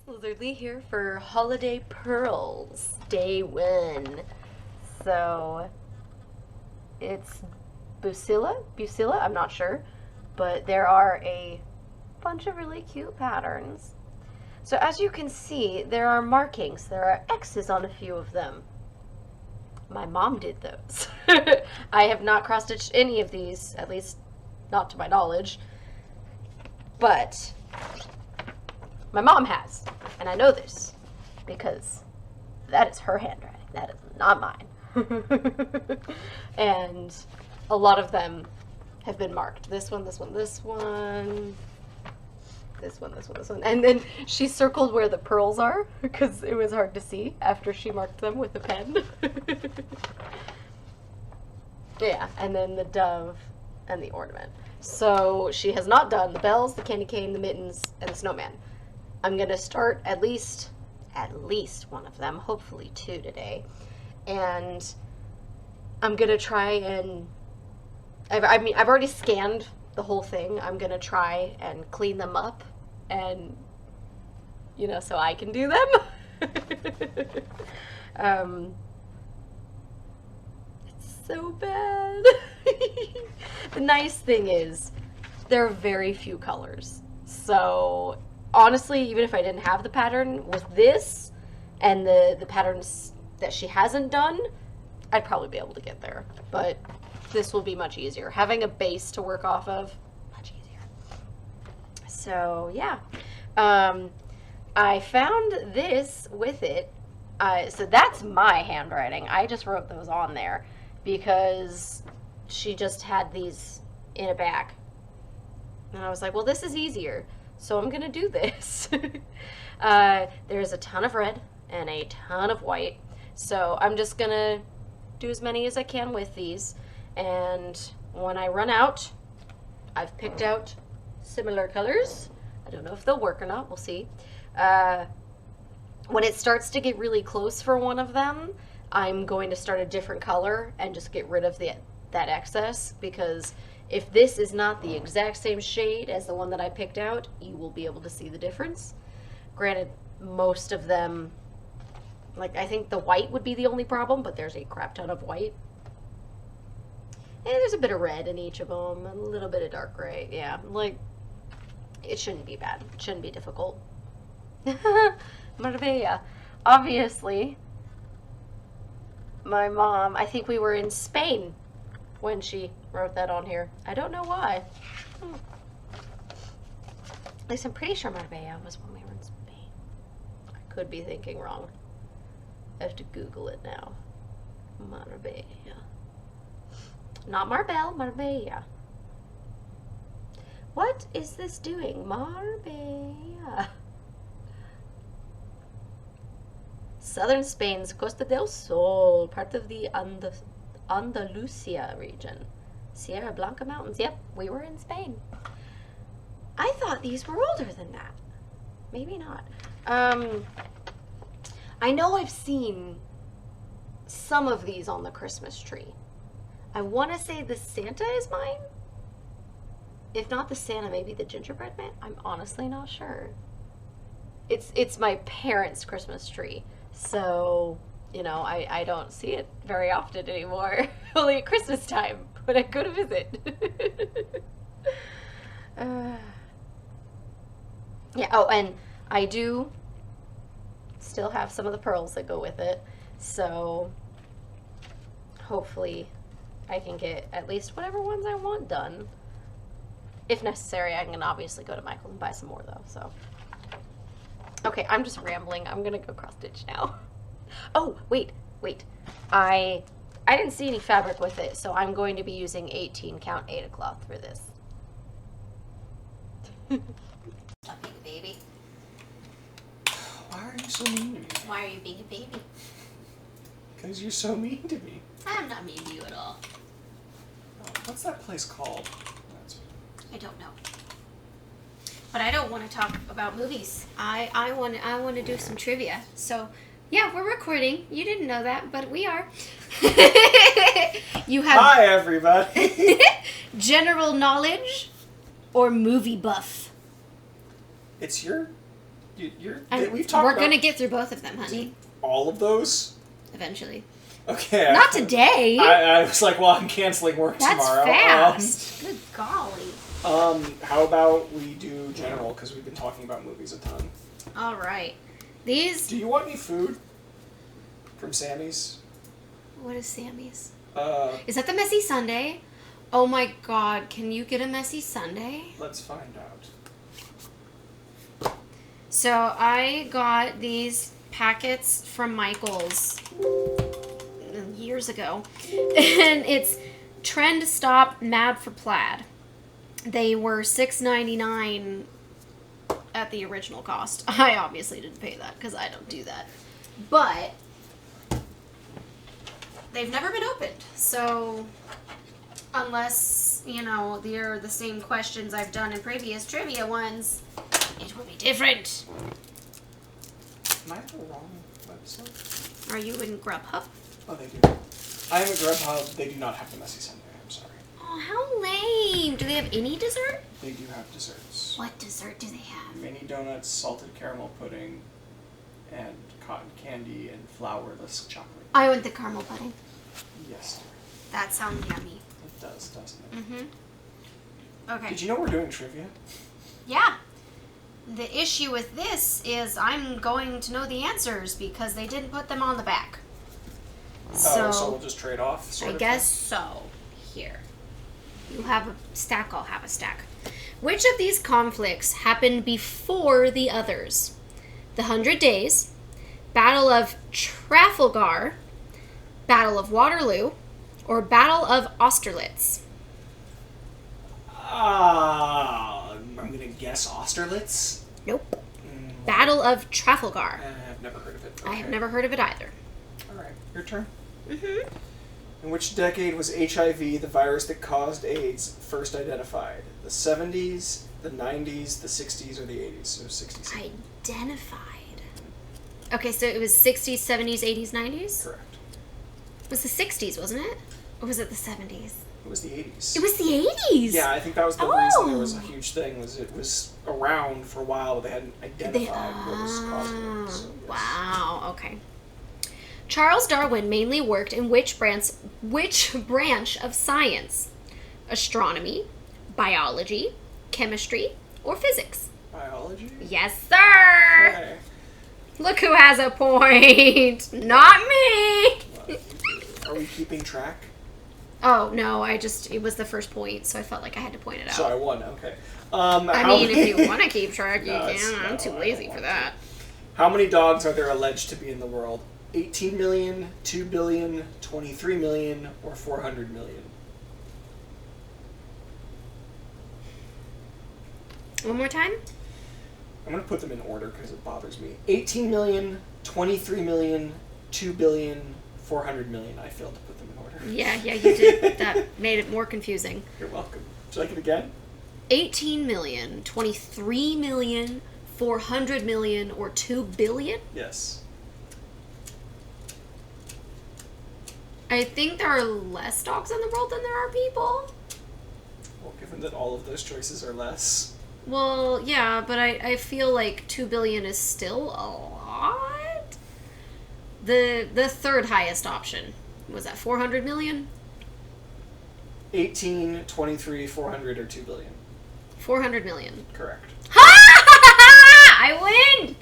Lizardlea here for Holiday Pearls, day 1. So, it's Bucilla, I'm not sure, but there are a bunch of really cute patterns. So as you can see, there are markings, there are X's on a few of them. My mom did those. I have not cross-stitched any of these, at least not to my knowledge, but my mom has, and I know this because that is her handwriting. That is not mine. And a lot of them have been marked. This one, this one, this one, this one, this one, this one. And then she circled where the pearls are because it was hard to see after she marked them with a pen. Yeah, and then the dove and the ornament. So she has not done the bells, the candy cane, the mittens, and the snowman. I'm gonna start at least one of them, hopefully 2 today, and I'm gonna try and I've already scanned the whole thing. I'm gonna try and clean them up, and so I can do them. It's so bad. The nice thing is there are very few colors, so honestly, even if I didn't have the pattern with this and the patterns that she hasn't done, I'd probably be able to get there. But this will be much easier. Having a base to work off of, much easier. So, yeah. I found this with it. So that's my handwriting. I just wrote those on there because she just had these in a bag. And I was like, well, this is easier. So I'm gonna do this. There's a ton of red and a ton of white. So I'm just gonna do as many as I can with these. And when I run out, I've picked out similar colors. I don't know if they'll work or not, we'll see. When it starts to get really close for one of them, I'm going to start a different color and just get rid of that excess, because if this is not the exact same shade as the one that I picked out, you will be able to see the difference. Granted, most of them, like I think the white would be the only problem, but there's a crap ton of white. And there's a bit of red in each of them, a little bit of dark gray. Yeah, like, it shouldn't be bad. It shouldn't be difficult. Marbella. Obviously, my mom, I think we were in Spain when she wrote that on here. I don't know why. At least I'm pretty sure Marbella was when we were in Spain. I could be thinking wrong. I have to Google it now. Marbella. Not Marbella, Marbella. What is this doing? Marbella. Southern Spain's Costa del Sol, part of the Andalusia region. Sierra Blanca Mountains. Yep, we were in Spain. I thought these were older than that. Maybe not. I know I've seen some of these on the Christmas tree. I want to say the Santa is mine. If not the Santa, maybe the gingerbread man. I'm honestly not sure. It's my parents' Christmas tree. So, I don't see it very often anymore. Only at Christmas time when I go to visit. Yeah, oh, and I do still have some of the pearls that go with it. So, hopefully I can get at least whatever ones I want done. If necessary, I can obviously go to Michael and buy some more, though, so. Okay, I'm just rambling. I'm gonna go cross-stitch now. Oh, wait. I didn't see any fabric with it, so I'm going to be using 18 count Aida cloth for this. Stop being a baby. Why are you so mean to me? Why are you being a baby? Because you're so mean to me. I'm not mean to you at all. Oh, what's that place called? I don't know. But I don't want to talk about movies. I want to do some trivia. So, yeah, we're recording. You didn't know that, but we are. You have Hi, everybody. general knowledge or movie buff. It's your We've talked we're about gonna get through both of them, honey. all of those. Eventually. Okay. Not today. I was like, well, I'm canceling work That's tomorrow. fast. Good golly. How about we do general, because we've been talking about movies a ton. All right. These. Do you want any food from Sammy's? What is Sammy's? Is that the Messy Sunday? Oh my God! Can you get a Messy Sunday? Let's find out. So I got these packets from Michael's years ago, and it's Trend Stop Mad for Plaid. They were $6.99 at the original cost. I obviously didn't pay that because I don't do that, but they've never been opened. So unless they're the same questions I've done in previous trivia ones, it will be different. Am I on the wrong website? Are you in Grubhub? Oh, they do. I am at Grubhub. They do not have the Messy Sunday. I'm sorry. Oh, how lame. Do they have any dessert? They do have desserts. What dessert do they have? Mini donuts, salted caramel pudding, and cotton candy, and flourless chocolate. I want the caramel pudding. Yes, dear. That sounds yummy. It does, doesn't it? Mm-hmm. Okay. Did you know we're doing trivia? Yeah. The issue with this is I'm going to know the answers because they didn't put them on the back. So we'll just trade off, sort I of guess thing? so. Here. You have a stack, I'll have a stack. Which of these conflicts happened before the others? The 100 Days, Battle of Trafalgar, Battle of Waterloo, or Battle of Austerlitz? I'm going to guess Austerlitz? Nope. Battle of Trafalgar. I've never heard of it. I have never heard of it either. All right, your turn. Mm-hmm. In which decade was HIV, the virus that caused AIDS, first identified? The 70s, the 90s, the 60s, or the 80s? So 60s. Identified. Okay, so it was 60s, 70s, 80s, 90s? Correct. It was the 60s, wasn't it? Or was it the 70s? It was the 80s. It was the 80s? Yeah, I think that was the reason there was a huge thing, was it was around for a while, but they hadn't identified what was causing it. So, yes. Wow, okay. Charles Darwin mainly worked in which branch of science? Astronomy, biology, chemistry, or physics? Biology? Yes, sir! Okay. Look who has a point! Not me! Are we keeping track? Oh, no, it was the first point, so I felt like I had to point it out. So I won, okay. If you want to keep track, you No, can. I'm too lazy for that. How many dogs are there alleged to be in the world? 18 million, 2 billion, 23 million, or 400 million? One more time? I'm going to put them in order because it bothers me. 18 million, 23 million, 2 billion, 400 million. I failed to put them in order. Yeah, you did. That made it more confusing. You're welcome. Would you like it again? 18 million, 23 million, 400 million, or 2 billion? Yes. I think there are less dogs in the world than there are people. Well, given that all of those choices are less. Well, yeah, but I feel like 2 billion is still a lot. The third highest option, was that 400 million? 18, 23, 400, or 2 billion? 400 million. Correct. I win!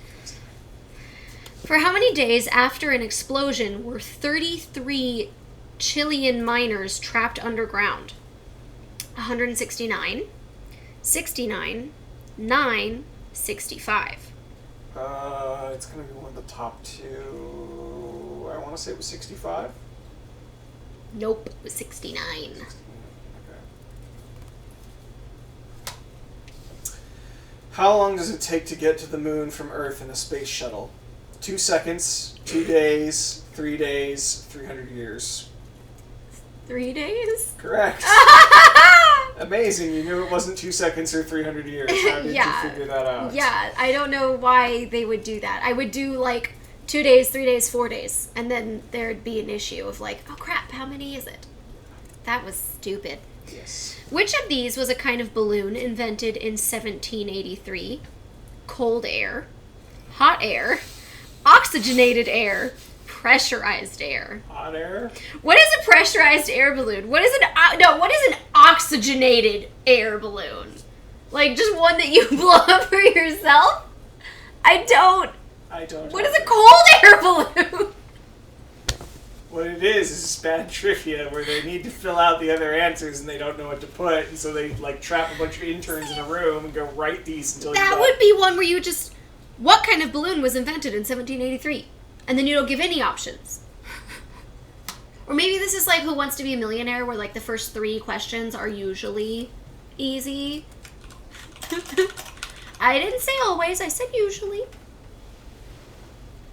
For how many days after an explosion were 33 Chilean miners trapped underground? 169, 69, 9, 65. It's going to be one of the top two. I want to say it was 65. Nope, it was 69. Okay. How long does it take to get to the moon from Earth in a space shuttle? 2 seconds, 2 days, 3 days, 300 years. 3 days? Correct. Amazing. You knew it wasn't 2 seconds or 300 years. How did you figure that out? Yeah, I don't know why they would do that. I would do like 2 days, 3 days, 4 days, and then there'd be an issue of like, oh crap, how many is it? That was stupid. Yes. Which of these was a kind of balloon invented in 1783? Cold air, hot air, oxygenated air, pressurized air. Hot air? What is a pressurized air balloon? What is an oxygenated air balloon? Like, just one that you blow up for yourself? I don't. What is a cold air balloon? What it is bad trivia where they need to fill out the other answers and they don't know what to put, and so they like trap a bunch of interns in a room and go write these until that would be one where you just, what kind of balloon was invented in 1783? And then you don't give any options. Or maybe this is like Who Wants to Be a Millionaire, where like the first 3 questions are usually easy. I didn't say always, I said usually.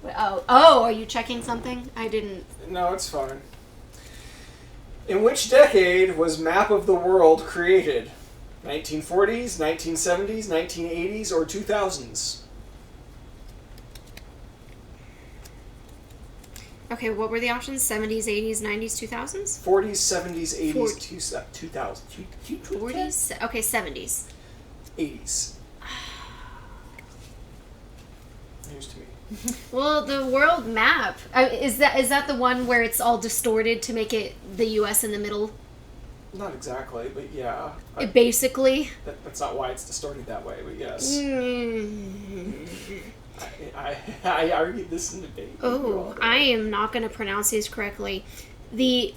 Oh, are you checking something? I didn't. No, it's fine. In which decade was Map of the World created? 1940s, 1970s, 1980s, or 2000s? Okay, what were the options? 70s, 80s, 90s, 2000s? 40s, 70s, 80s, 2000s. 40s? Okay, 70s. 80s. News to me. Well, the world map, is that the one where it's all distorted to make it the U.S. in the middle? Not exactly, but yeah. Basically. That's not why it's distorted that way, but yes. I argued this in debate. Oh, I am not going to pronounce these correctly. The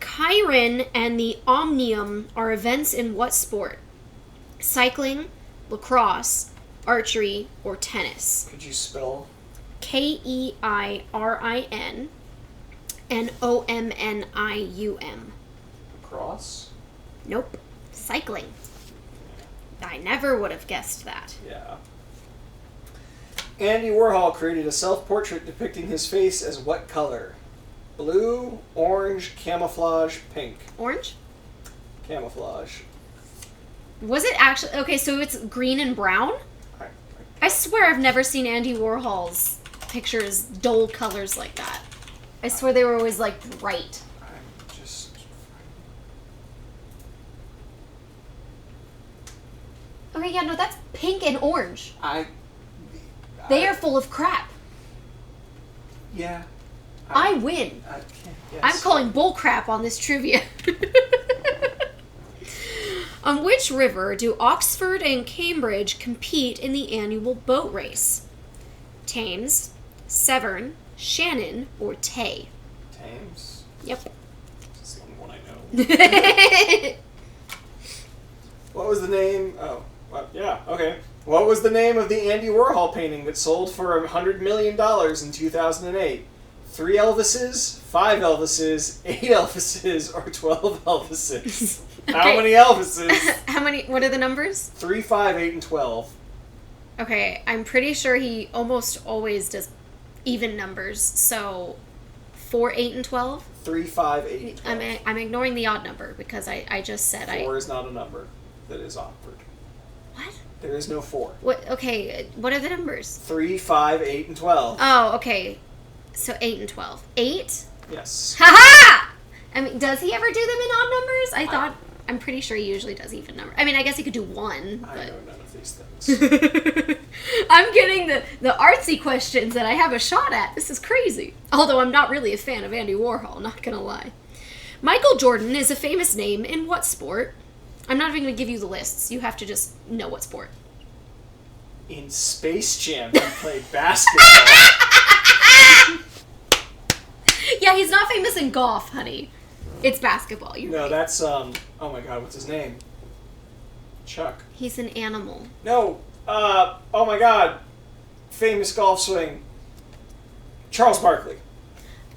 Chiron and the Omnium are events in what sport? Cycling, lacrosse, archery, or tennis? Could you spell? Keirin and Omnium. Lacrosse? Nope. Cycling. I never would have guessed that. Yeah. Andy Warhol created a self-portrait depicting his face as what color? Blue, orange, camouflage, pink. Orange? Camouflage. Was it actually... Okay, so it's green and brown? I swear I've never seen Andy Warhol's pictures dull colors like that. I swear they were always, like, bright. I'm just... Okay, yeah, no, that's pink and orange. They are full of crap. Yeah. I win. Yes. I'm calling bull crap on this trivia. On which river do Oxford and Cambridge compete in the annual boat race? Thames, Severn, Shannon, or Tay? Thames? Yep. That's the only one I know. What was the name? Oh, well, yeah, okay. What was the name of the Andy Warhol painting that sold for $100 million in 2008? 3 Elvises, 5 Elvises, 8 Elvises, or 12 Elvises? Okay. How many Elvises? How many? What are the numbers? 3, 5, 8, and 12. Okay, I'm pretty sure he almost always does even numbers. So, 4, 8, and 12? 3, 5, 8, and 12. I'm ignoring the odd number because I just said 4 is not a number that is offered. What? There is no 4. What? Okay, what are the numbers? 3, 5, 8, and 12. Oh, okay. So 8 and 12. 8? Yes. Ha-ha! I mean, does he ever do them in odd numbers? I'm pretty sure he usually does even numbers. I mean, I guess he could do 1, but... I know none of these things. I'm getting the artsy questions that I have a shot at. This is crazy. Although I'm not really a fan of Andy Warhol, not gonna lie. Michael Jordan is a famous name in what sport? I'm not even gonna give you the lists. You have to just know what sport. In Space Jam, he played basketball. Yeah, he's not famous in golf, honey. It's basketball. You're No, right. that's, oh my god, what's his name? Chuck. He's an animal. No, oh my god. Famous golf swing. Charles Barkley.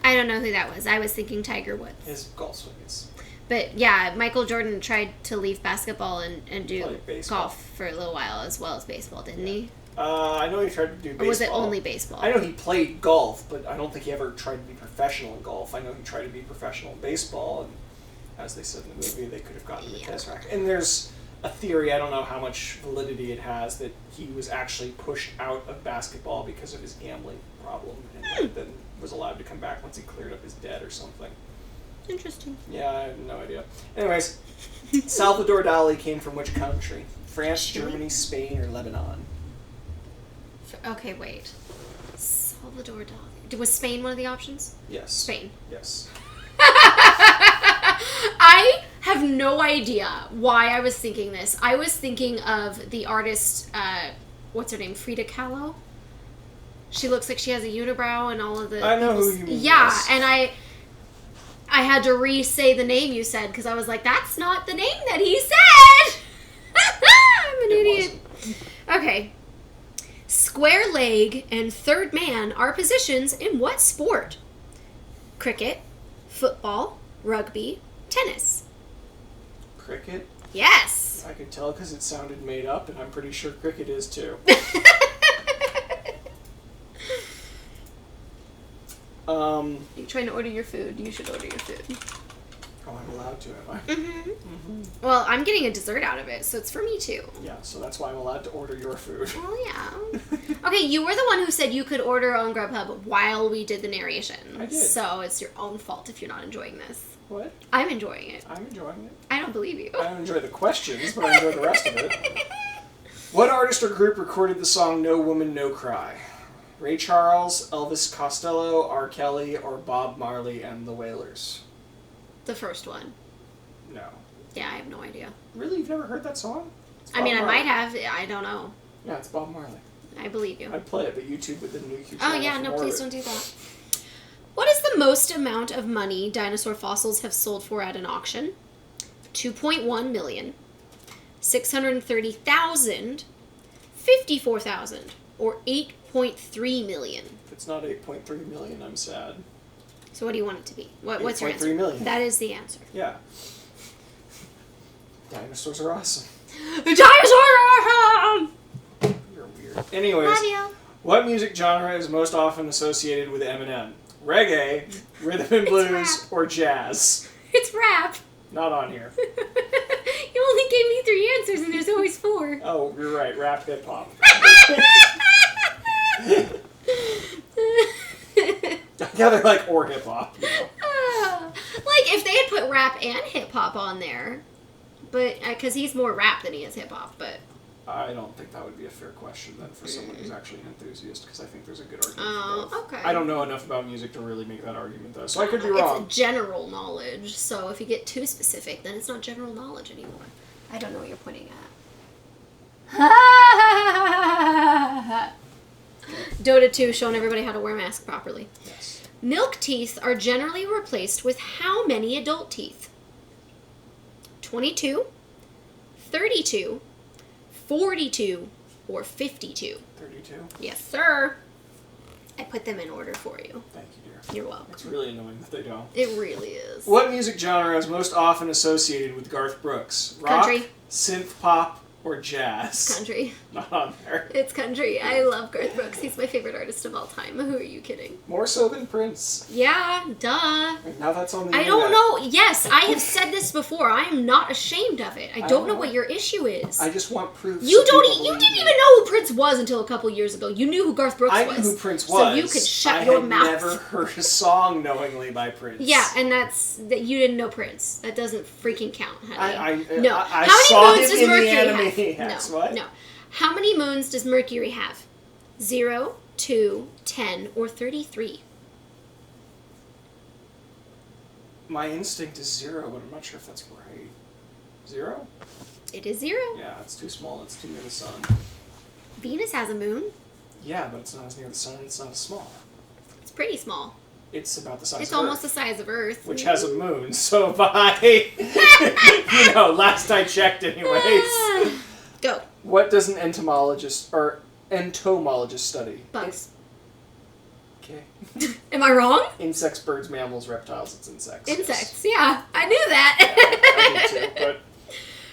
I don't know who that was. I was thinking Tiger Woods. His golf swing is... But yeah, Michael Jordan tried to leave basketball and do Play baseball. golf for a little while as well as baseball, didn't he? I know he tried to do baseball. Or was it only baseball? I know he played golf, but I don't think he ever tried to be professional in golf. I know he tried to be professional in baseball, and as they said in the movie, they could have gotten the test rack. And there's a theory, I don't know how much validity it has, that he was actually pushed out of basketball because of his gambling problem, and then was allowed to come back once he cleared up his debt or something. Interesting. Yeah, I have no idea. Anyways, Salvador Dali came from which country? France, Germany, Spain, or Lebanon? Okay, wait. Salvador Dali. Was Spain one of the options? Yes. Spain. Yes. I have no idea why I was thinking this. I was thinking of the artist, what's her name? Frida Kahlo? She looks like she has a unibrow and all of the... I know who you mean. Yeah, yes. and I had to re-say the name you said because I was like, that's not the name that he said! I'm an idiot. Okay. Square leg and third man are positions in what sport? Cricket, football, rugby, tennis. Cricket? Yes. I could tell because it sounded made up, and I'm pretty sure cricket is too. You're trying to order your food. You should order your food. Oh, I'm allowed to, am I? Mm-hmm. Mm-hmm. Well, I'm getting a dessert out of it, so it's for me too. Yeah, so that's why I'm allowed to order your food. Well, yeah. Okay, you were the one who said you could order on Grubhub while we did the narration. I did. So it's your own fault if you're not enjoying this. What? I'm enjoying it. I'm enjoying it. I don't believe you. I don't enjoy the questions, but I enjoy the rest of it. What artist or group recorded the song No Woman, No Cry? Ray Charles, Elvis Costello, R. Kelly, or Bob Marley and the Wailers? The first one. No. Yeah, I have no idea. Really? You've never heard that song? It's I Bob mean, Marley. I might have. I don't know. Yeah, it's Bob Marley. I believe you. I'd play it, but YouTube would then nuke your Oh, channel yeah, for no, more please of don't it. do that. What is the most amount of money dinosaur fossils have sold for at an auction? 2.1 million, 630,000, 54,000, or 8.3 million. If it's not 8.3 million, I'm sad. So what do you want it to be? What's your 8.3 answer? million. That is the answer. Yeah. Dinosaurs are awesome. Dinosaurs are awesome! You're weird. Anyways, Love you. what music genre is most often associated with Eminem? Reggae, rhythm and blues, rap. or jazz? It's rap. Not on here. You only gave me 3 answers and there's always 4. Oh, you're right. Rap, hip hop. Yeah, they're like or hip hop. You know. Like if they had put rap and hip hop on there, but because he's more rap than he is hip hop, but I don't think that would be a fair question then for someone who's actually an enthusiast, because I think there's a good argument oh, for both. okay. I don't know enough about music to really make that argument though, so I could be wrong. It's general knowledge, so if you get too specific, then it's not general knowledge anymore. I don't know what you're pointing at. Dota 2 showing everybody how to wear a mask properly. Yes. Milk teeth are generally replaced with how many adult teeth? 22, 32, 42, or 52? 32. Yes, sir. I put them in order for you. Thank you, dear. You're welcome. It's really annoying that they don't. It really is. What music genre is most often associated with Garth Brooks? Rock, Country. synth pop, or jazz? Country. Not on there. It's country. I love Garth Brooks. He's my favorite artist of all time. Who are you kidding? More so than Prince. Yeah, duh. Now that's on the I internet. don't know. Yes, I have said this before. I am not ashamed of it. I don't know know. what your issue is. I just want proof. You so don't. people You believe didn't me. even know who Prince was until a couple years ago. You knew who Garth Brooks I was. knew who Prince was. So you could shut I your had mouth. never heard a song knowingly by Prince. Yeah, and that's that you didn't know Prince. That doesn't freaking count, honey. No. How I many saw moons him does in Mercury the anime. have? Yes, No, what? no. How many moons does Mercury have? 0, 2, 10, or 33? My instinct is 0, but I'm not sure if that's right. 0? It is 0. Yeah, it's too small. It's too near the sun. Venus has a moon. Yeah, but it's not as near the sun. It's not as small. It's pretty small. It's about the size It's of almost the Earth, size of Earth. which has a moon. So by, last I checked, anyways. Go. What does an entomologist study? Bugs. Okay. Am I wrong? Insects, birds, mammals, reptiles. It's insects. yes. Insects. Yeah, I knew that. I did too, but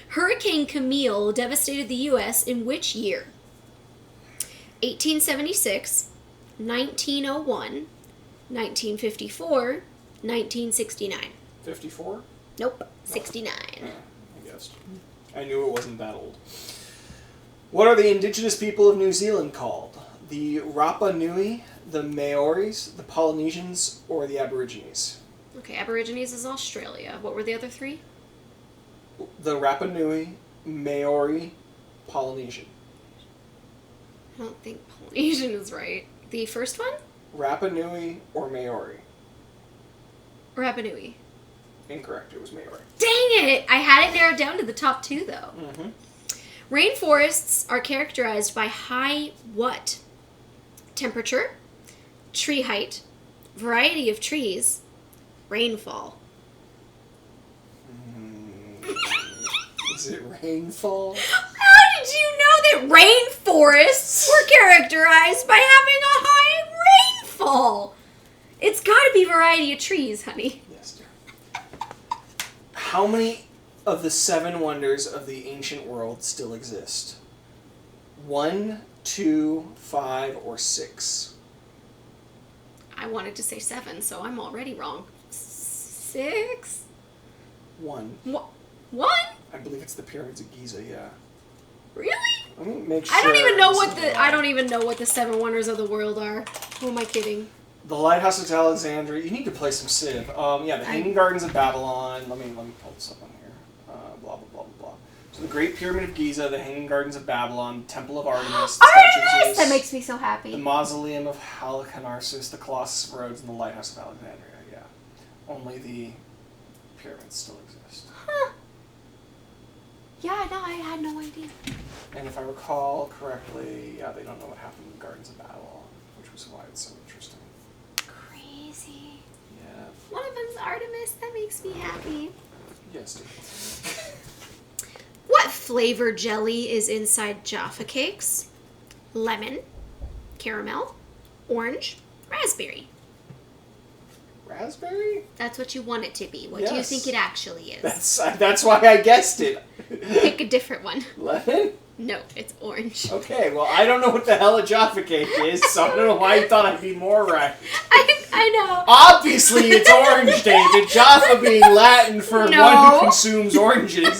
Hurricane Camille devastated the U.S. in which year? 1876, 1901, 1954, 1969. 54? Nope, 69. I guessed. I knew it wasn't that old. What are the indigenous people of New Zealand called? The Rapa Nui, the Maoris, the Polynesians, or the Aborigines? Okay, Aborigines is Australia. What were the other 3? The Rapa Nui, Maori, Polynesian. don't think Polynesian is right. The first one? Rapa Nui or Maori? Rapa Nui. Incorrect. It was Maori. Dang it! I had it narrowed down to the top 2, though. Mm-hmm. Rainforests are characterized by high what? Temperature, tree height, variety of trees, rainfall. Is it rainfall? How did you know that rainforests were characterized by having a high rainfall? It's gotta be variety of trees, honey. Yes, dear. How many of the 7 wonders of the ancient world still exist? 1, 2, 5, or 6? I wanted to say 7, so I'm already wrong. 6? 1. 1? I believe it's the pyramids of Giza, yeah. Really? Let me make sure. I don't even know this is I don't even know what the 7 wonders of the world are. Who am I kidding? The Lighthouse of Alexandria. You need to play some Civ. Yeah, the Hanging Gardens of Babylon. Let me pull this up on here. Blah, blah, blah, blah, blah. So the Great Pyramid of Giza, the Hanging Gardens of Babylon, Temple of Artemis, the Statue of Artemis! Zeus, That makes me so happy. the Mausoleum of Halicarnassus, the Colossus of Rhodes, and the Lighthouse of Alexandria. Yeah. Only the pyramids still exist. Huh. Yeah, no, I had no idea. And if I recall correctly, yeah, they don't know what happened in the Gardens of Babylon, which was why it's so interesting. Crazy. Yeah. One of them's Artemis. That makes me happy. Yes, dude. What flavor jelly is inside Jaffa cakes? Lemon, caramel, orange, raspberry. Raspberry? That's what you want it to be. What do you Yes. think it actually is? That's why I guessed it. Pick a different one. Lemon? No, it's orange. Okay, well, I don't know what the hell a Jaffa cake is, so I don't know why you thought I'd be more right. I know. Obviously, it's orange, David. Jaffa being Latin for No. one who consumes oranges.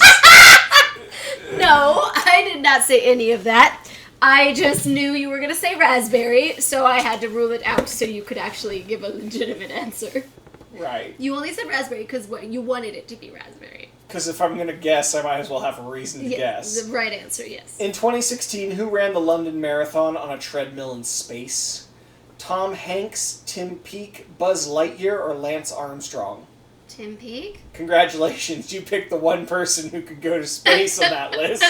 No, I did not say any of that. I just knew you were going to say raspberry, so I had to rule it out so you could actually give a legitimate answer. Right. You only said raspberry because you wanted it to be raspberry. Because if I'm going to guess, I might as well have a reason to guess. The right answer, yes. In 2016, who ran the London Marathon on a treadmill in space? Tom Hanks, Tim Peake, Buzz Lightyear, or Lance Armstrong? Tim Peake? Congratulations, you picked the one person who could go to space on that list.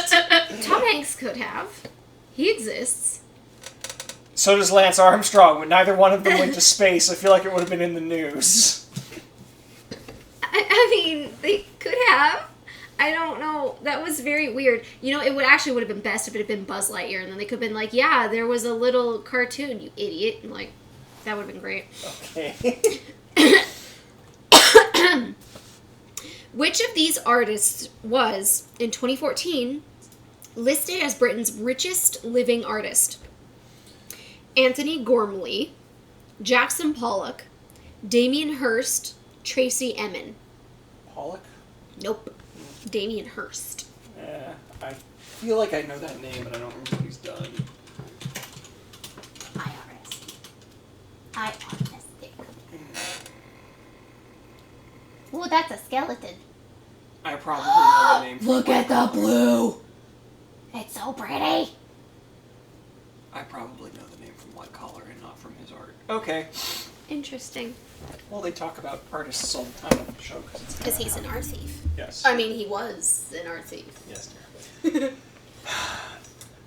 Tom Hanks could have. He exists. So does Lance Armstrong, but neither one of them went to space. I feel like it would have been in the news. I mean, they could have. I don't know. That was very weird. You know, it would have been best if it had been Buzz Lightyear, and then they could have been like, yeah, there was a little cartoon, you idiot. And like, that would have been great. Okay. Which of these artists was, in 2014, listed as Britain's richest living artist? Anthony Gormley, Jackson Pollock, Damien Hirst, Tracy Emin. Pollock? Nope. Damien Hirst. Yeah, I feel like I know that name, but I don't remember what he's done. Artistic. Ooh, that's a skeleton. I probably know the name. Look at the blue. It's so pretty. I probably know the name from White Collar and not from his art. Okay. Interesting. Well, they talk about artists all the time on the show Because he's an art thief. Yes. I mean, he was an art thief. Yes, dear.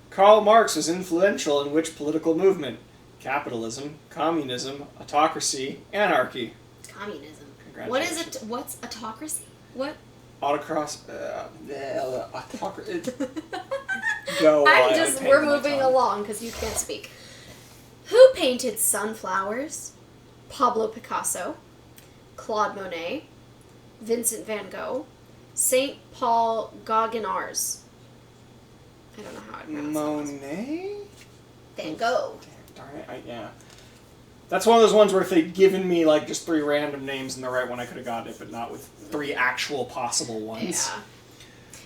Karl Marx was influential in which political movement? Capitalism, communism, autocracy, anarchy. Communism. What is Congratulations. it? What's autocracy? What? Autocross. Autocracy. Go. We're moving along because you can't speak. Who painted sunflowers? Pablo Picasso, Claude Monet, Vincent van Gogh, Saint Paul Gauguinars. I don't know how I pronounce Monet? that. Van Gogh. Damn, darn it. Yeah. That's one of those ones where if they'd given me like just 3 random names and the right one, I could have gotten it, but not with 3 actual possible ones. Yeah.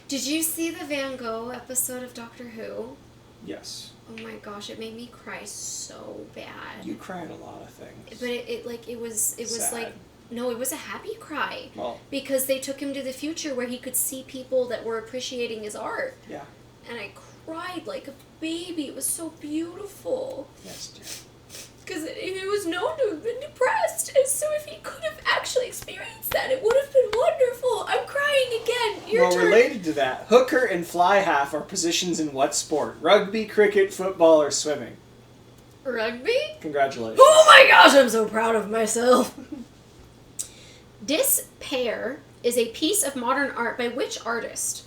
Did you see the Van Gogh episode of Doctor Who? Yes. Oh my gosh, it made me cry so bad. You cry at a lot of things. But it was Sad. like, no, it was a happy cry. Well, Because they took him to the future where he could see people that were appreciating his art. yeah. And I cried like a baby. It was so beautiful. Yes, dear. Because he was known to have been depressed, and so if he could have actually experienced that, it would have been wonderful. I'm crying again. Your turn. Related to that, hooker and fly half are positions in what sport? Rugby, cricket, football, or swimming? Rugby? Congratulations. Oh my gosh, I'm so proud of myself. Despair is a piece of modern art by which artist?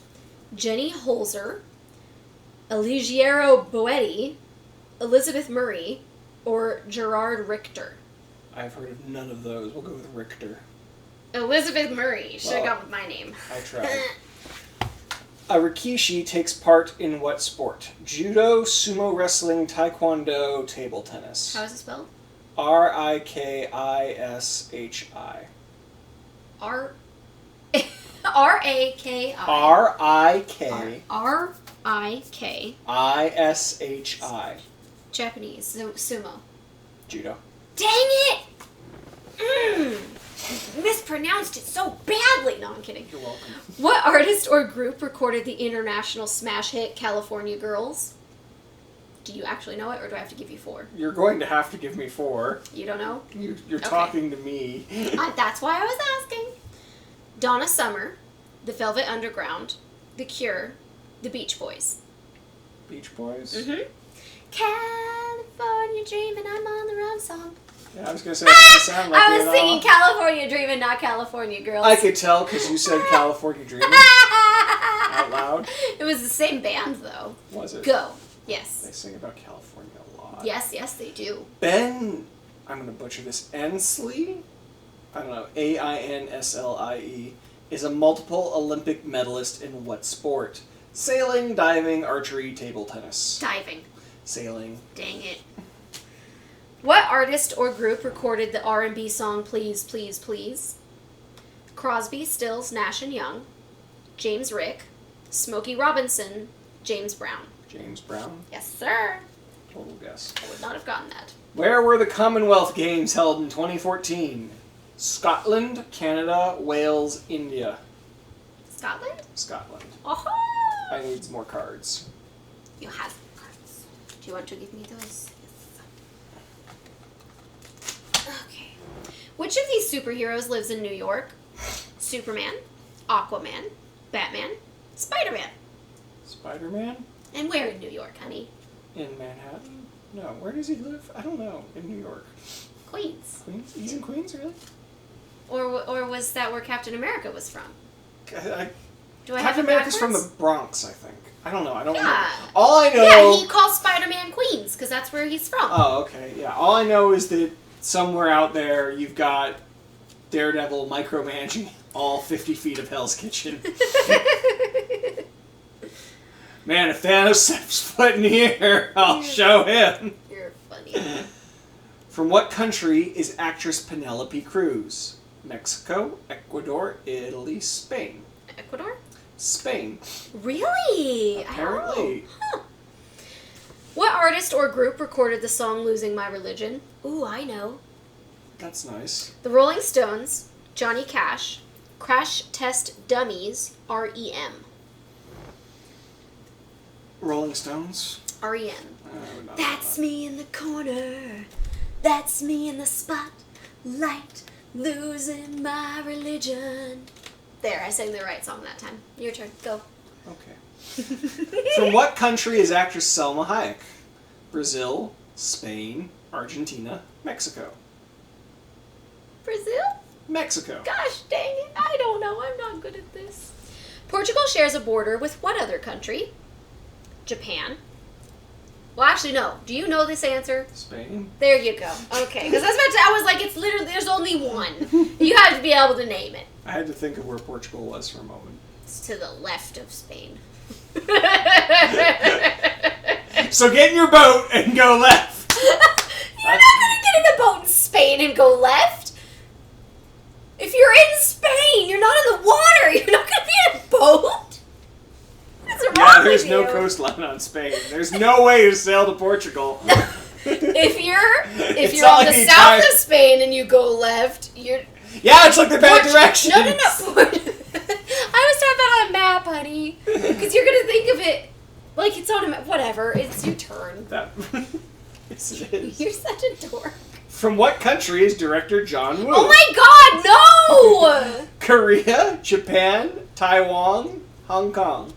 Jenny Holzer, Alighiero Boetti, Elizabeth Murray, or Gerard Richter? I've heard of none of those. We'll go with Richter. Elizabeth Murray. Should have Well, gone with my name. I tried. A rikishi takes part in what sport? Judo, sumo wrestling, taekwondo, table tennis. How is it spelled? Rikishi. R-A-K-I. R-I-K-I-S-H-I. Japanese. Sumo. Judo. Dang it! Mispronounced it so badly. No, I'm kidding. You're welcome. What artist or group recorded the international smash hit California Girls? Do you actually know it, or do I have to give you 4? You're going to have to give me 4. You don't know? You're talking to me. That's why I was asking. Donna Summer, The Velvet Underground, The Cure, The Beach Boys. Beach Boys? Mm-hmm. California Dreamin', I'm on the wrong song. Yeah, I was going to say, that doesn't sound like I it was at singing all. California Dreamin', not California Girls. I could tell because you said California Dreaming out loud. It was the same band, though. Was it? Go. Yes. They sing about California a lot. Yes, they do. Ben, I'm going to butcher this, Ainsley? I don't know, Ainslie, is a multiple Olympic medalist in what sport? Sailing, diving, archery, table tennis. Diving. Sailing. Dang it. What artist or group recorded the R&B song Please, Please, Please? Crosby, Stills, Nash & Young, James Rick, Smokey Robinson, James Brown. James Brown. Yes, sir. Total guess. I would not have gotten that. Where were the Commonwealth Games held in 2014? Scotland, Canada, Wales, India. Scotland? Scotland. Oh, I need some more cards. you have cards. Do you want to give me those? Yes. Okay. Which of these superheroes lives in New York? Superman, Aquaman, Batman, Spider-Man. Spider-Man? And where in New York, honey? In Manhattan? No. Where does he live? I don't know. In New York. Queens. Queens? He's in Queens, really? Or was that where Captain America was from? Do I have Captain it America's from backwards? the Bronx, I think. I don't know. I don't know. Yeah. All I know... Yeah, he calls Spider-Man Queens, because that's where he's from. Oh, okay. Yeah. All I know is that somewhere out there you've got Daredevil micromanaging all 50 feet of Hell's Kitchen. Man, if Thanos steps foot in here, I'll show him. You're funny. From what country is actress Penelope Cruz? Mexico, Ecuador, Italy, Spain. Ecuador? Spain. Really? Apparently. Oh, huh. What artist or group recorded the song Losing My Religion? Ooh, I know. That's nice. The Rolling Stones, Johnny Cash, Crash Test Dummies, R.E.M. Rolling Stones? R.E.M. Not That's that. me in the corner. That's me in the spotlight. Losing my religion. There, I sang the right song that time. Your turn. Go. Okay. From what country is actress Selma Hayek? Brazil, Spain, Argentina, Mexico. Brazil? Mexico. Gosh dang it. I don't know. I'm not good at this. Portugal shares a border with what other country? Japan. Well, actually, no. Do you know this answer? Spain. There you go. Okay. Because I was like, it's literally, there's only one. You have to be able to name it. I had to think of where Portugal was for a moment. It's to the left of Spain. So get in your boat and go left. You're not going to get in a boat in Spain and go left. If you're in Spain, you're not in the water. You're not going to be in a boat. What's wrong Yeah, there's with no you? coastline on Spain. There's no way to sail to Portugal. If you're It's on not the like the south entire- of Spain and you go left, you're Yeah, it's like the bad directions. No. I was talking about on a map, honey. Because you're gonna think of it Like, it's on whatever. It's your turn. That. Yes, it is. You're such a dork. From what country is director John Woo? Oh my god, no! Korea, Japan, Taiwan, Hong Kong.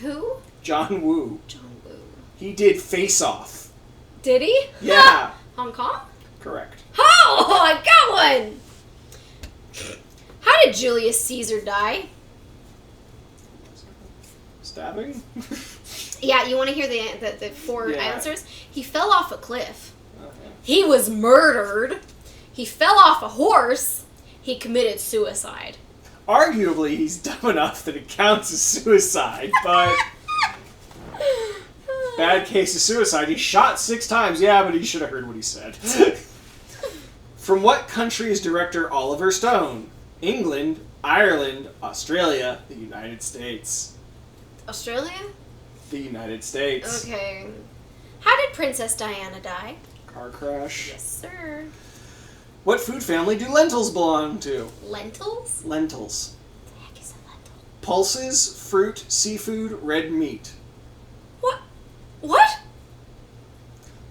Who? John Woo. John Woo. He did Face Off. Did he? Yeah. Hong Kong? Correct. Oh, I got one! How did Julius Caesar die? Stabbing? Yeah, you want to hear the four Yeah. answers? He fell off a cliff. Okay. He was murdered. He fell off a horse. He committed suicide. Arguably, he's dumb enough that it counts as suicide, but bad case of suicide. He shot 6 times. Yeah, but he should have heard what he said. From what country is director Oliver Stone? England, Ireland, Australia, the United States. Australia? The United States. Okay. How did Princess Diana die? Car crash. Yes, sir. What food family do lentils belong to? Lentils? Lentils. What the heck is a lentil? Pulses, fruit, seafood, red meat. What? What?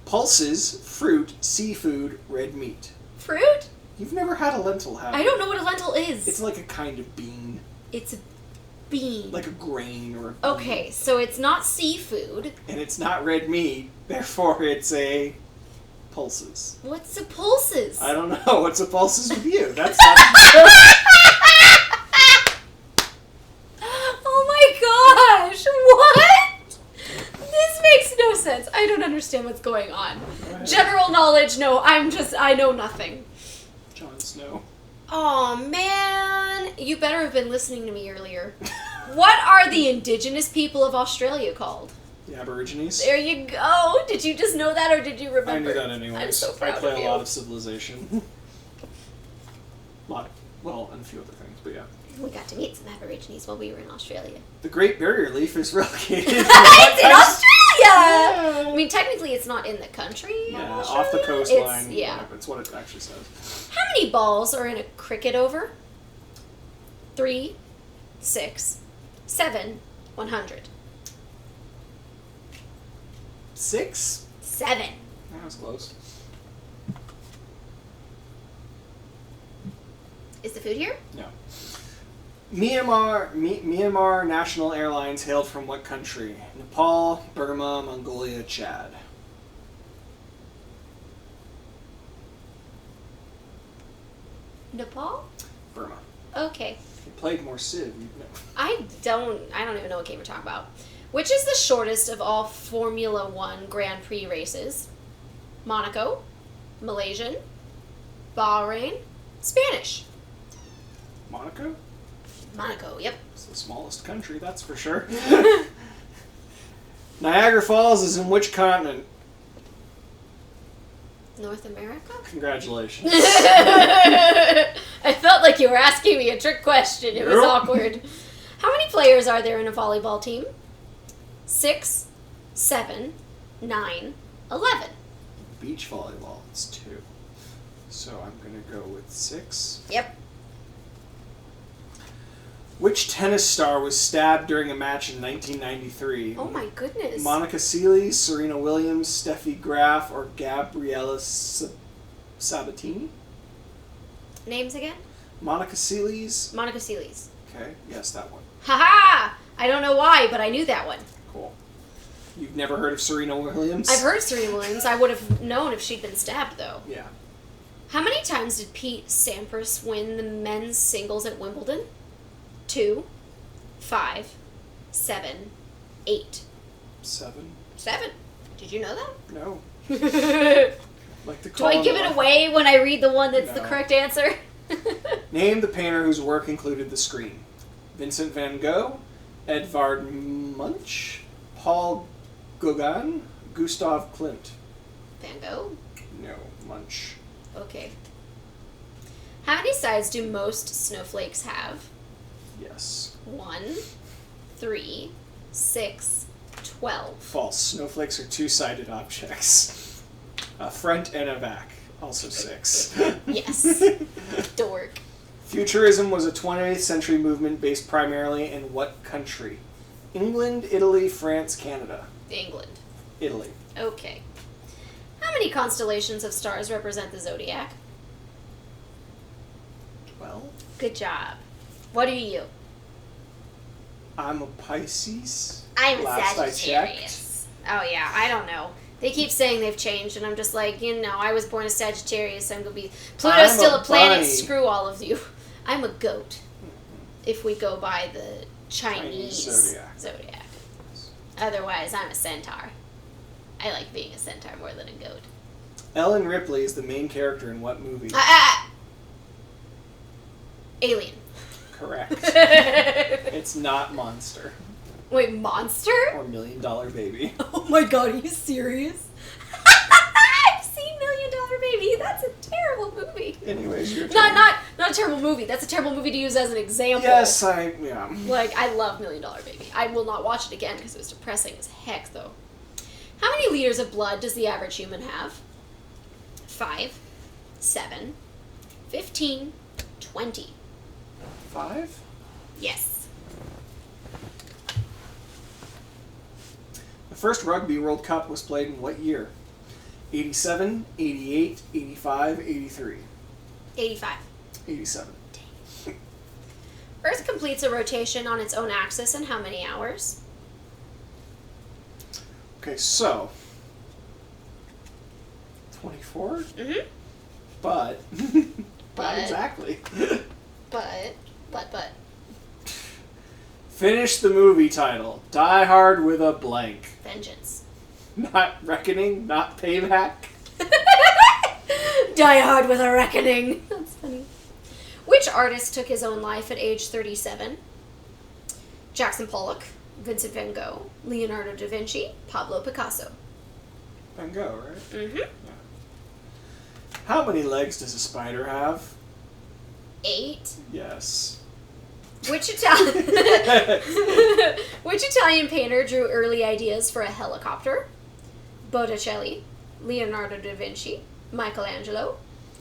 Pulses, fruit, seafood, red meat. Fruit? You've never had a lentil, have you? I don't know what a lentil is. It's like a kind of bean. It's a bean. Like a grain or a bean. Okay, so it's not seafood. And it's not red meat, therefore it's a pulses. What's a pulses? I don't know. What's a pulses with you? That's not... Oh my gosh! What? This makes no sense. I don't understand what's going on. General knowledge, no. I know nothing. Jon Snow. Oh man, you better have been listening to me earlier. What are the indigenous people of Australia called? The Aborigines. There you go. Did you just know that, or did you remember? I knew that anyway. I'm so proud I play of you. a lot of Civilization. Well, and a few other things, but yeah. We got to meet some Aborigines while we were in Australia. The Great Barrier Reef is relocated. It's in Australia! Yeah. I mean, technically it's not in the country. of Yeah, Australia. off the coastline. Yeah. That's what it actually says. How many balls are in a cricket over? 3, 6, 7, 100. 6? 7. That was close. Is the food here? No. Myanmar National Airlines hailed from what country? Nepal, Burma, Mongolia, Chad. Nepal? Burma. Okay. If you played more Civ, you'd know. I don't even know what game we're talking about. Which is the shortest of all Formula One Grand Prix races? Monaco, Malaysian, Bahrain, Spanish. Monaco? Monaco, yep. It's the smallest country, that's for sure. Niagara Falls is in which continent? North America? Congratulations. I felt like you were asking me a trick question. It was Nope. awkward. How many players are there in a volleyball team? 6, 7, 9, 11. Beach volleyball, it's 2. So I'm going to go with 6. Yep. Which tennis star was stabbed during a match in 1993? Oh my goodness. Monica Seles, Serena Williams, Steffi Graf, or Gabriella Sabatini? Names again? Monica Seles. Monica Seles. Okay, yes, that one. Haha! I don't know why, but I knew that one. Cool. You've never heard of Serena Williams? I've heard of Serena Williams. I would have known if she'd been stabbed, though. Yeah. How many times did Pete Sampras win the men's singles at Wimbledon? 2, 5, 7, 8. 7? 7. Did you know that? No. Like to Do call I him give a- it away when I read the one that's the No. correct answer? Name the painter whose work included the screen. Vincent van Gogh, Edvard Munch, Paul Gauguin, Gustav Klimt. Van Gogh? No, Munch. Okay. How many sides do most snowflakes have? Yes. 1, 3, 6, 12. False. Snowflakes are two-sided objects. A front and a back. Also 6. Yes. Dork. Futurism was a 20th century movement based primarily in what country? England, Italy, France, Canada. England. Italy. Okay. How many constellations of stars represent the zodiac? 12. Good job. What are you? I'm a Pisces. I'm a Last I Sagittarius. Oh yeah, I don't know. They keep saying they've changed, and I'm just like, I was born a Sagittarius, I'm gonna be... Pluto's I'm still a a planet, bunny. screw all of you. I'm a goat, if we go by the Chinese zodiac. Otherwise, I'm a centaur. I like being a centaur more than a goat. Ellen Ripley is the main character in what movie? Alien. Correct. It's not Monster Wait, Monster? or $1 Million Baby. Oh my god, are you serious? I've seen $1 Million Baby. That's a terrible movie. Anyways, your turn. Not a terrible movie. That's a terrible movie to use as an example. Yes, yeah. Like, I love $1 Million Baby. I will not watch it again because it was depressing as heck, though. How many liters of blood does the average human have? 5, 7, 15, 20. 5? Yes. The first Rugby World Cup was played in what year? 87, 88, 85, 83. 85. 87. Earth completes a rotation on its own axis in how many hours? Okay, so 24? Mm-hmm. But not But. exactly. But. Finish the movie title. Die Hard with a blank. Vengeance. Not Reckoning, not Payback. Die Hard with a Reckoning. That's funny. Which artist took his own life at age 37? Jackson Pollock, Vincent van Gogh, Leonardo da Vinci, Pablo Picasso. Van Gogh, right? Mm-hmm. How many legs does a spider have? 8. Yes. Which Italian painter drew early ideas for a helicopter? Botticelli, Leonardo da Vinci, Michelangelo,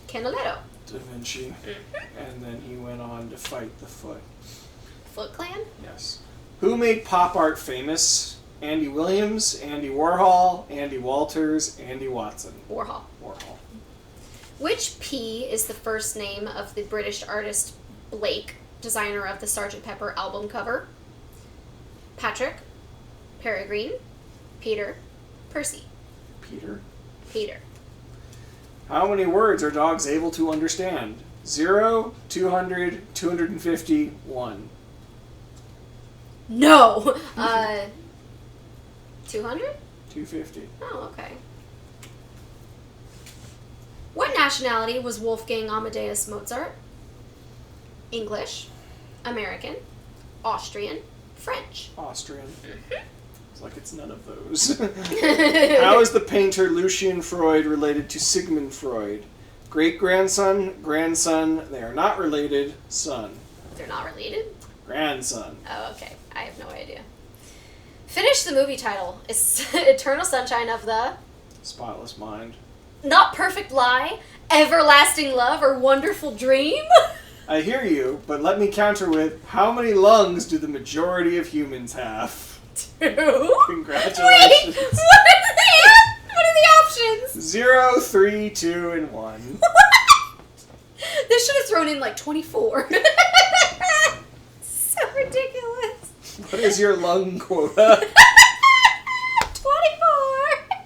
Canaletto. Da Vinci. And then he went on to fight the Foot. Foot Clan? Yes. Who made pop art famous? Andy Williams, Andy Warhol, Andy Walters, Andy Watson. Warhol. Warhol. Which P is the first name of the British artist Blake, designer of the Sgt. Pepper album cover? Patrick, Peregrine, Peter, Percy. Peter. How many words are dogs able to understand? 0, 200, 250, 1. No! 200? 250. Oh, okay. What nationality was Wolfgang Amadeus Mozart? English, American, Austrian, French. Austrian. It's like it's none of those. How is the painter Lucian Freud related to Sigmund Freud? Great-grandson, grandson, they are not related, son. They're not related? Grandson. Oh, okay. I have no idea. Finish the movie title. It's Eternal Sunshine of the... Spotless Mind. Not Perfect Lie, Everlasting Love, or Wonderful Dream? I hear you, but let me counter with, how many lungs do the majority of humans have? 2? Congratulations. Wait! What are the options? 0, 3, 2, and 1. This should have thrown in like 24. So ridiculous. What is your lung quota? 24.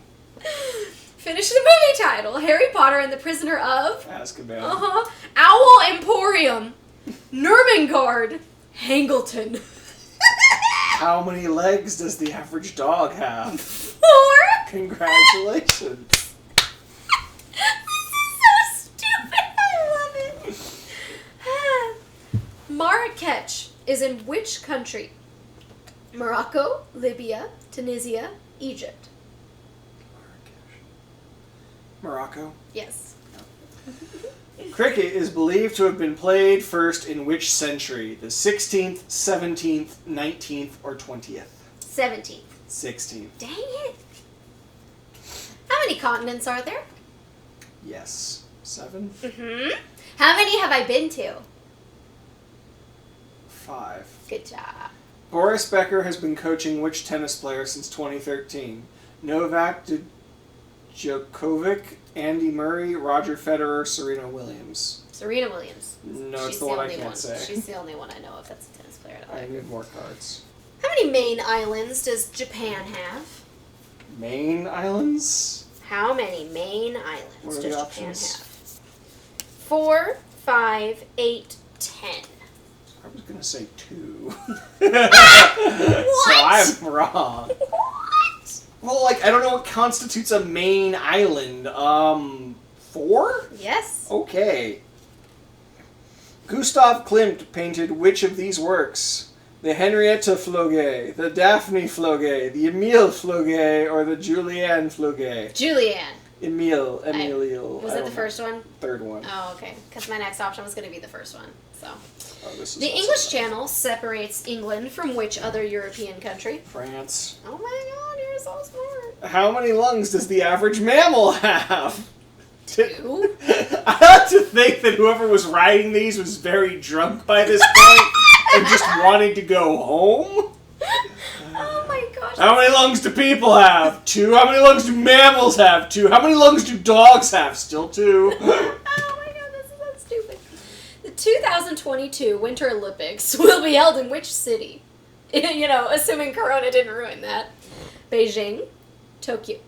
Finish the movie title. Harry Potter and the Prisoner of... Azkaban. Uh-huh. Owl Emporium. Nurmengard. Hangleton. How many legs does the average dog have? 4? Congratulations. This is so stupid. I love it. Marrakech is in which country? Morocco, Libya, Tunisia, Egypt. Morocco. Yes. Cricket is believed to have been played first in which century? The 16th, 17th, 19th, or 20th? 17th. 16th. Dang it. How many continents are there? Yes. 7? Mm-hmm. How many have I been to? 5. Good job. Boris Becker has been coaching which tennis player since 2013? Novak Djokovic, Andy Murray, Roger Federer, Serena Williams. Serena Williams. No, She's it's the one I only can't say. She's the only one I know of that's a tennis player. I need more cards. How many main islands does Japan have? Main islands? How many main What islands are does the Japan options? have? 4, 5, 8, 10. I was going to say 2. What? So I'm wrong. What? Well, like, I don't know what constitutes a main island. 4? Yes. Okay. Gustav Klimt painted which of these works? The Henrietta Floguet, the Daphne Floguet, the Emile Floguet, or the Julianne Floguet? Julianne. Emile. Was that the first one? Third one. Oh, okay. Because my next option was going to be the first one. So, Oh, this is the also English bad. Channel separates England from which other European country? France. Oh my God, you're so smart. How many lungs does the average mammal have? 2. I have to think that whoever was writing these was very drunk by this point and just wanted to go home. Oh my gosh. How many lungs do people have? 2. How many lungs do mammals have? 2. How many lungs do dogs have? Still 2. Oh my God, this is so stupid. The 2022 Winter Olympics will be held in which city? You know, assuming Corona didn't ruin that. Beijing, Tokyo.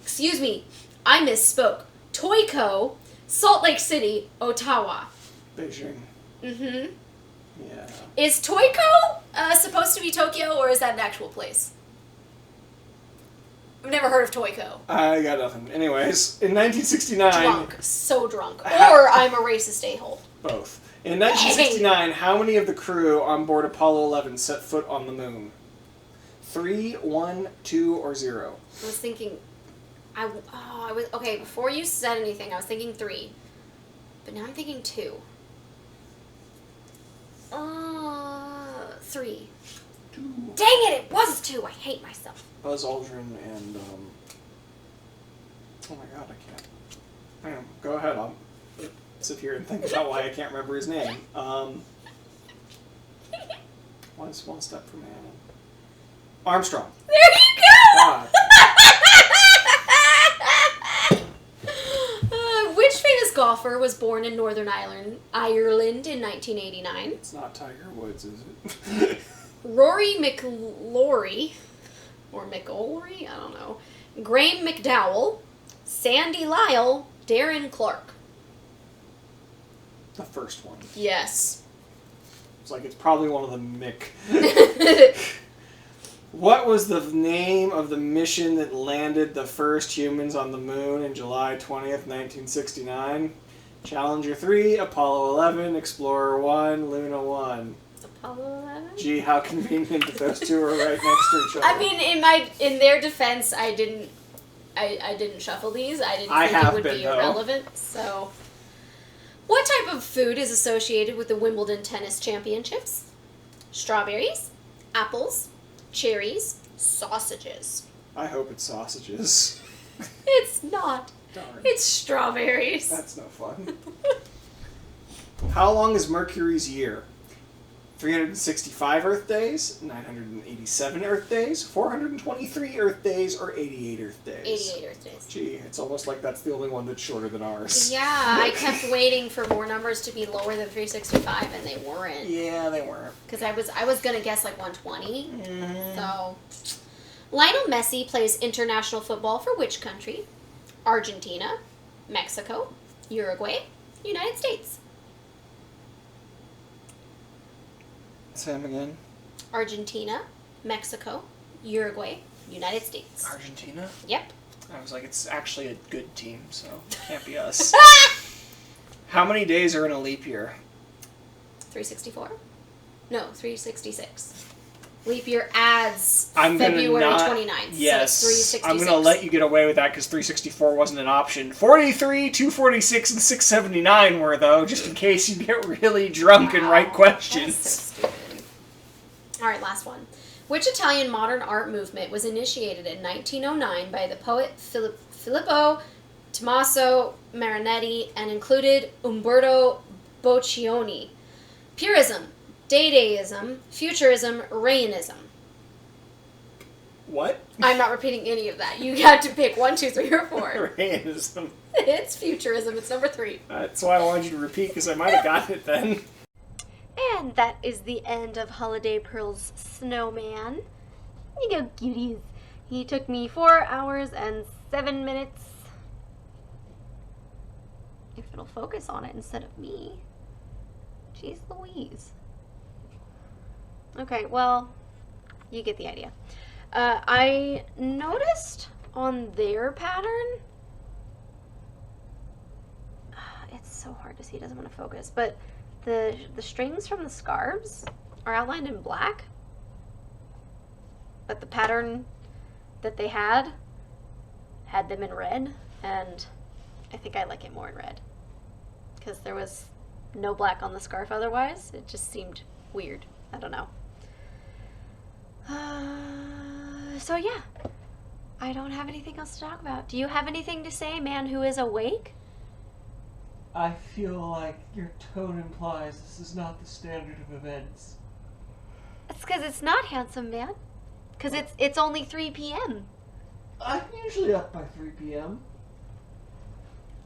Excuse me, I misspoke. Toyko, Salt Lake City, Ottawa. Beijing. Mm-hmm. Yeah. Is Toyko supposed to be Tokyo, or is that an actual place? I've never heard of Toyko. I got nothing. Anyways, in 1969... Drunk. So drunk. Or I'm a racist a-hole. Both. In 1969, how many of the crew on board Apollo 11 set foot on the moon? 3, 1, 2, or 0? I was thinking... Okay, before you said anything, I was thinking 3. But now I'm thinking 2. 3. 2. Dang it, it was 2. I hate myself. Buzz Aldrin and, oh my god, I can't. Hang on, go ahead, I'll sit here and think about why I can't remember his name. One small step for man. Armstrong. There you go! God. Which famous golfer was born in Northern Ireland in 1989? It's not Tiger Woods, is it? Rory McIlroy, or McIlroy, I don't know. Graham McDowell, Sandy Lyle, Darren Clark. The first one. Yes. It's like, it's probably one of the Mick. What was the name of the mission that landed the first humans on the moon in July 20th, 1969? Challenger 3, Apollo 11, Explorer 1, Luna 1. Apollo 11? Gee, how convenient that those two are right next to each other. I mean, in their defense, I didn't shuffle these. I didn't I think have it would been, be though. irrelevant. So, what type of food is associated with the Wimbledon Tennis Championships? Strawberries, apples, cherries, sausages. I hope it's sausages. It's not. Darn. It's strawberries. That's no fun. How long is Mercury's year? 365 Earth days, 987 Earth days, 423 Earth days, or 88 Earth days? 88 Earth days. Gee, it's almost like that's the only one that's shorter than ours. Yeah, I kept waiting for more numbers to be lower than 365, and they weren't. Yeah, they weren't. Because I was gonna guess like 120. Mm-hmm. So, Lionel Messi plays international football for which country? Argentina, Mexico, Uruguay, United States. Say him again. Argentina, Mexico, Uruguay, United States. Argentina? Yep. I was like, it's actually a good team, so it can't be us. How many days are in a leap year? 364? No, 366. Leap year adds I'm February gonna not, 29th. Yes, So it's 366. I'm gonna let you get away with that because 364 wasn't an option. 43, 246, and 679 were though, just in case you get really drunk and write questions. That's so stupid. Alright, last one. Which Italian modern art movement was initiated in 1909 by the poet Filippo Tommaso Marinetti and included Umberto Boccioni? Purism, Day-Dayism, Futurism, Rainism. What? I'm not repeating any of that. You have to pick 1, 2, 3, or 4. Rainism. It's Futurism. It's number 3. That's why I wanted you to repeat, because I might have gotten it then. And that is the end of Holiday Pearl's Snowman. You go, cuties. He took me 4 hours and 7 minutes. If it'll focus on it instead of me. Jeez Louise. Okay, well, you get the idea. I noticed on their pattern, it's so hard to see, it doesn't want to focus, but the strings from the scarves are outlined in black, but the pattern that they had them in red, and I think I like it more in red because there was no black on the scarf otherwise. It just seemed weird. I don't know. So yeah, I don't have anything else to talk about. Do you have anything to say, man who is awake? I feel like your tone implies this is not the standard of events. It's because it's not, handsome man. Because it's only 3 p.m. I'm usually up by 3 p.m.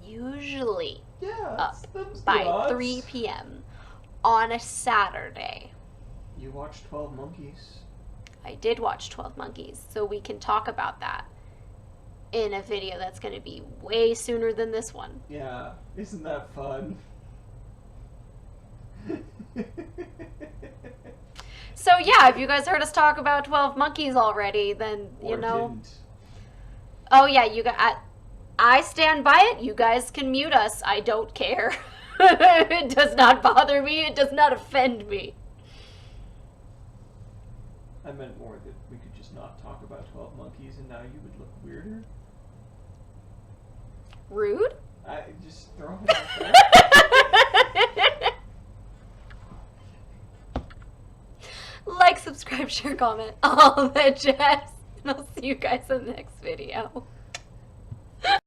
Usually Yeah, up them's the by odds. 3 p.m. on a Saturday. You watched 12 Monkeys. I did watch 12 Monkeys, so we can talk about that in a video that's going to be way sooner than this one. Yeah, isn't that fun? So yeah, if you guys heard us talk about 12 Monkeys already, then, you Or know. didn't. Oh yeah, you got. I stand by it. You guys can mute us. I don't care. It does not bother me. It does not offend me. I meant more that we could just not talk about 12 Monkeys and now you would look weirder. Rude? I just throw it out there. Like, subscribe, share, comment, all that jazz. And I'll see you guys in the next video.